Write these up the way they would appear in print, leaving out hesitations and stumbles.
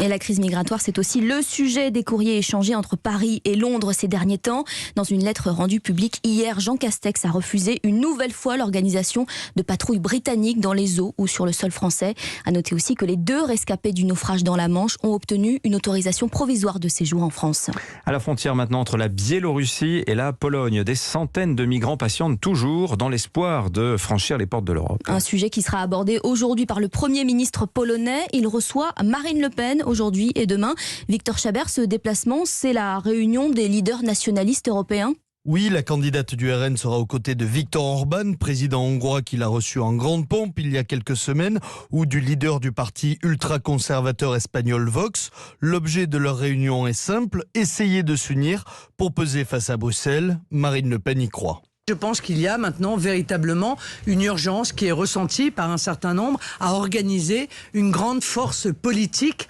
Et la crise migratoire, c'est aussi le sujet des courriers échangés entre Paris et Londres ces derniers temps. Dans une lettre rendue publique hier, Jean Castex a refusé une nouvelle fois l'organisation de patrouilles britanniques dans les eaux ou sur le sol français. À noter aussi que les 2 rescapés du naufrage dans la Manche ont obtenu une autorisation provisoire de séjour en France. À la frontière maintenant entre la Biélorussie et la Pologne, des centaines de migrants patientent toujours dans l'espoir de franchir les portes de l'Europe. Un sujet qui sera abordé aujourd'hui par le Premier ministre polonais. Il reçoit Marine Le Pen aujourd'hui et demain. Victor Chabert, ce déplacement, c'est la réunion des leaders nationalistes européens. Oui, la candidate du RN sera aux côtés de Viktor Orban, président hongrois qu'il a reçu en grande pompe il y a quelques semaines, ou du leader du parti ultra-conservateur espagnol Vox. L'objet de leur réunion est simple, essayer de s'unir pour peser face à Bruxelles. Marine Le Pen y croit. Je pense qu'il y a maintenant véritablement une urgence qui est ressentie par un certain nombre à organiser une grande force politique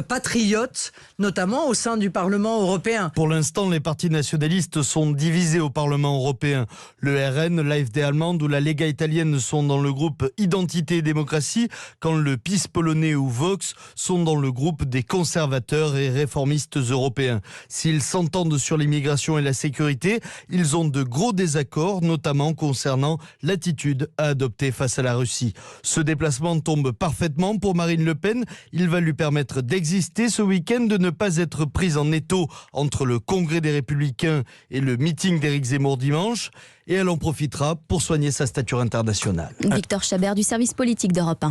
patriote, notamment au sein du Parlement européen. Pour l'instant, les partis nationalistes sont divisés au Parlement européen. Le RN, l'AfD allemande ou la Lega italienne sont dans le groupe Identité et démocratie, quand le PiS polonais ou Vox sont dans le groupe des conservateurs et réformistes européens. S'ils s'entendent sur l'immigration et la sécurité, ils ont de gros désaccords, notamment concernant l'attitude à adopter face à la Russie. Ce déplacement tombe parfaitement pour Marine Le Pen. Il va lui permettre d'exister ce week-end, de ne pas être prise en étau entre le Congrès des Républicains et le meeting d'Éric Zemmour dimanche. Et elle en profitera pour soigner sa stature internationale. Victor Chabert du service politique d'Europe 1.